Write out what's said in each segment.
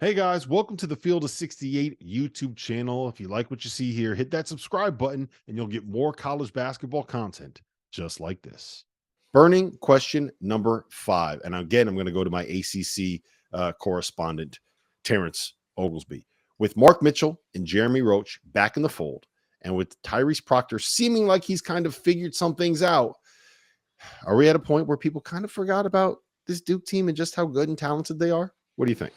Hey guys, welcome to the Field of 68 YouTube channel. If you like what you see here, hit that subscribe button and you'll get more college basketball content just like this. Burning question number 5. And again, I'm going to go to my ACC correspondent, Terrence Oglesby. With Mark Mitchell and Jeremy Roach back in the fold, and with Tyrese Proctor seeming like he's kind of figured some things out, are we at a point where people kind of forgot about this Duke team and just how good and talented they are? What do you think?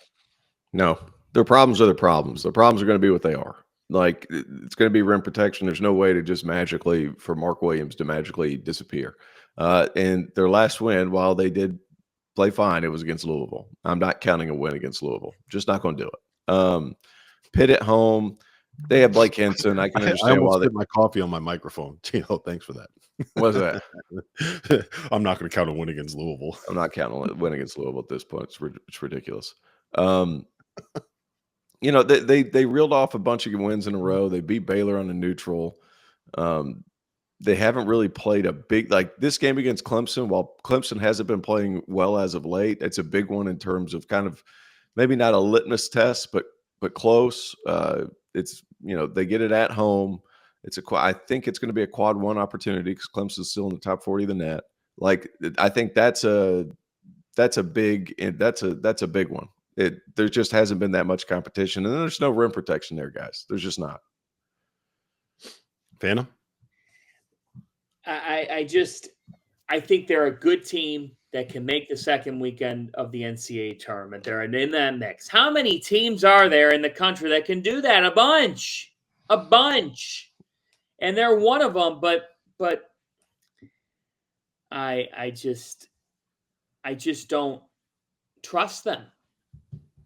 No, their problems are their problems. Their problems are going to be what they are. Like, it's going to be rim protection. There's no way to just magically, for Mark Williams to magically disappear. And their last win, while they did play fine, it was against Louisville. I'm not counting a win against Louisville. Just not going to do it. Pitt at home, they have Blake Henson. I can understand I almost why spit my coffee on my microphone. Gino, thanks for that. What's that? I'm not going to count a win against Louisville. I'm not counting a win against Louisville at this point. It's ridiculous. They reeled off a bunch of wins in a row. They beat Baylor on a neutral. They haven't really played a big, like this game against Clemson. While Clemson hasn't been playing well as of late, it's a big one in terms of kind of maybe not a litmus test, but close. It's, they get it at home. I think it's going to be a quad one opportunity because Clemson's still in the top 40 of the net. Like, I think that's a big one. There just hasn't been that much competition, and there's no rim protection there, guys. There's just not. Fanta? I think they're a good team that can make the second weekend of the NCAA tournament. They're in that mix. How many teams are there in the country that can do that? A bunch. And they're one of them, but I just don't trust them.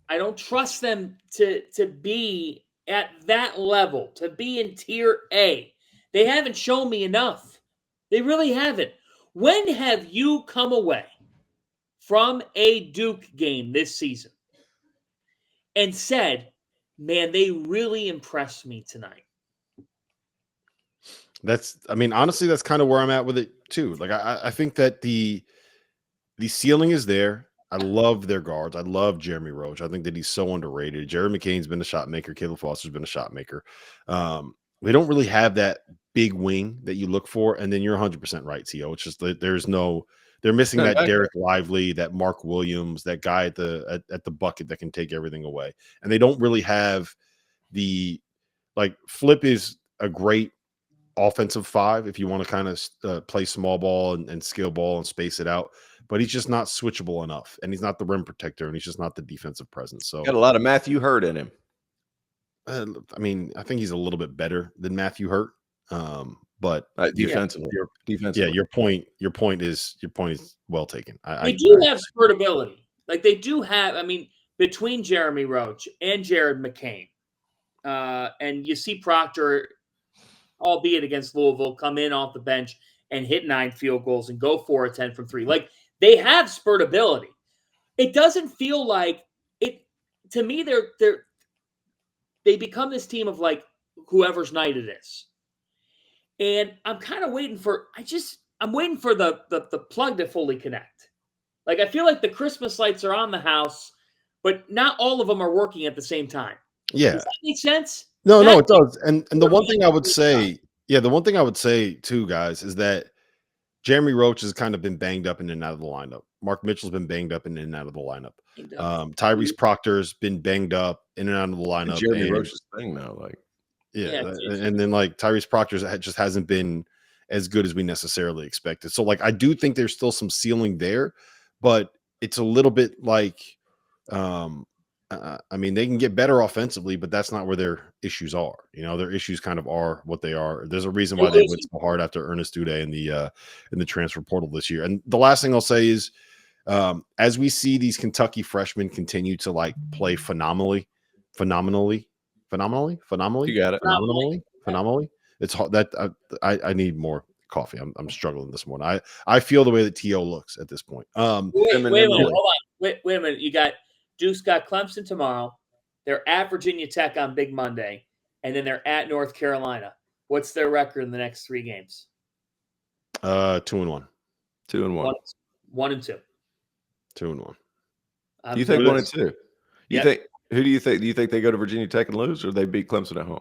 I don't trust them to be at that level, to be in tier A. They haven't shown me enough. They really haven't. When have you come away from a Duke game this season and said, man, they really impressed me tonight? Honestly, that's kind of where I'm at with it too. Like, I think that the ceiling is there. I love their guards. I love Jeremy Roach. I think that he's so underrated. Jared McCain's been a shot maker. Caleb Foster's been a shot maker. We don't really have that big wing that you look for. And then you're 100% right, T.O. It's just that they're missing that Derek Lively, that Mark Williams, that guy at the bucket that can take everything away. And they don't really have Flip is a great offensive 5 if you want to kind of play small ball and skill ball and space it out, but he's just not switchable enough, and he's not the rim protector, and he's just not the defensive presence. So got a lot of Matthew Hurt in him. I think he's a little bit better than Matthew Hurt, but defensively. Your point is well taken. They do have spurtability. Like, they do have. Between Jeremy Roach and Jared McCain, and you see Proctor, albeit against Louisville, come in off the bench and hit 9 field goals and go 4 of 10 from 3. Like, they have spurtability. It doesn't feel like it to me. They become this team of like whoever's night it is, and I'm kind of waiting for. I'm waiting for the plug to fully connect. Like, I feel like the Christmas lights are on the house, but not all of them are working at the same time. Yeah, does that make sense? No, it does. And the one thing I would say, too, guys, is that Jeremy Roach has kind of been banged up in and out of the lineup. Mark Mitchell's been banged up in and out of the lineup. Tyrese Proctor's been banged up in and out of the lineup. Jeremy Roach's thing now, and then Tyrese Proctor's just hasn't been as good as we necessarily expected. So I do think there's still some ceiling there, but it's a little bit like. They can get better offensively, but that's not where their issues are. Their issues kind of are what they are. There's a reason why they went so hard after Ernest Uday in the transfer portal this year. And the last thing I'll say is, as we see these Kentucky freshmen continue to play phenomenally. You got it. Phenomenally. It's hard that I need more coffee. I'm struggling this morning. I feel the way that T.O. looks at this point. Wait a minute. Hold on. Wait a minute. Duke's got Clemson tomorrow. They're at Virginia Tech on Big Monday, and then they're at North Carolina. What's their record in the next 3 games? 2-1. 2-1. 1-2. 2-1. You think 1-2? You think Who do you think? Do you think they go to Virginia Tech and lose, or they beat Clemson at home?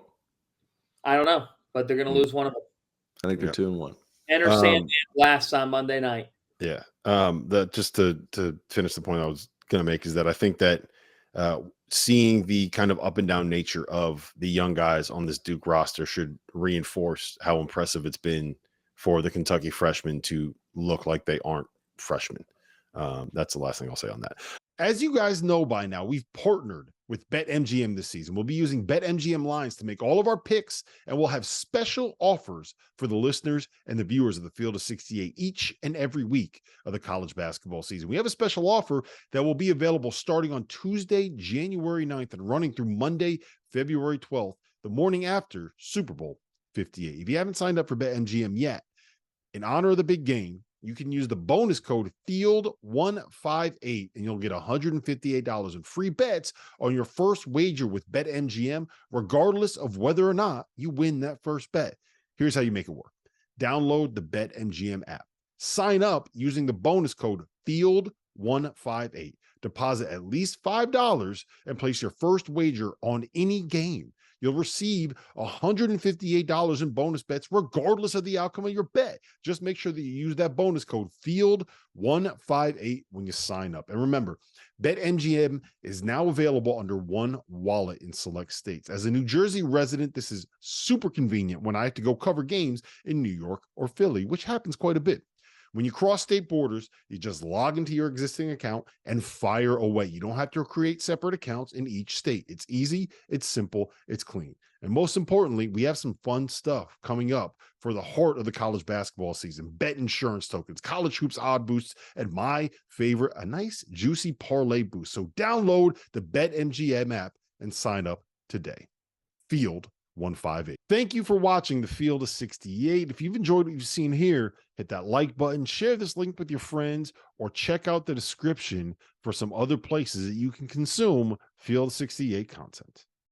I don't know, but they're going to lose one of them. I think they're 2-1. Enter Sandman blasts on Monday night. Yeah. Just to finish the point I was going to make is that I think that seeing the kind of up and down nature of the young guys on this Duke roster should reinforce how impressive it's been for the Kentucky freshmen to look like they aren't freshmen. That's the last thing I'll say on that. As you guys know by now, we've partnered with BetMGM this season. We'll be using BetMGM lines to make all of our picks, and we'll have special offers for the listeners and the viewers of the Field of 68 each and every week of the college basketball season. We have a special offer that will be available starting on Tuesday, January 9th and running through Monday, February 12th, the morning after Super Bowl 58. If you haven't signed up for BetMGM yet, in honor of the big game, you can use the bonus code FIELD158 and you'll get $158 in free bets on your first wager with BetMGM, regardless of whether or not you win that first bet. Here's how you make it work. Download the BetMGM app. Sign up using the bonus code FIELD158. Deposit at least $5 and place your first wager on any game. You'll receive $158 in bonus bets regardless of the outcome of your bet. Just make sure that you use that bonus code FIELD158 when you sign up. And remember, BetMGM is now available under one wallet in select states. As a New Jersey resident, this is super convenient when I have to go cover games in New York or Philly, which happens quite a bit. When you cross state borders, you just log into your existing account and fire away. You don't have to create separate accounts in each state. It's easy, it's simple, it's clean. And most importantly, we have some fun stuff coming up for the heart of the college basketball season. Bet insurance tokens, college hoops odd boosts, and my favorite, a nice juicy parlay boost. So download the BetMGM app and sign up today. Field 158. Thank you for watching the Field of 68. If you've enjoyed what you've seen here, hit that like button, share this link with your friends, or check out the description for some other places that you can consume Field of 68 content.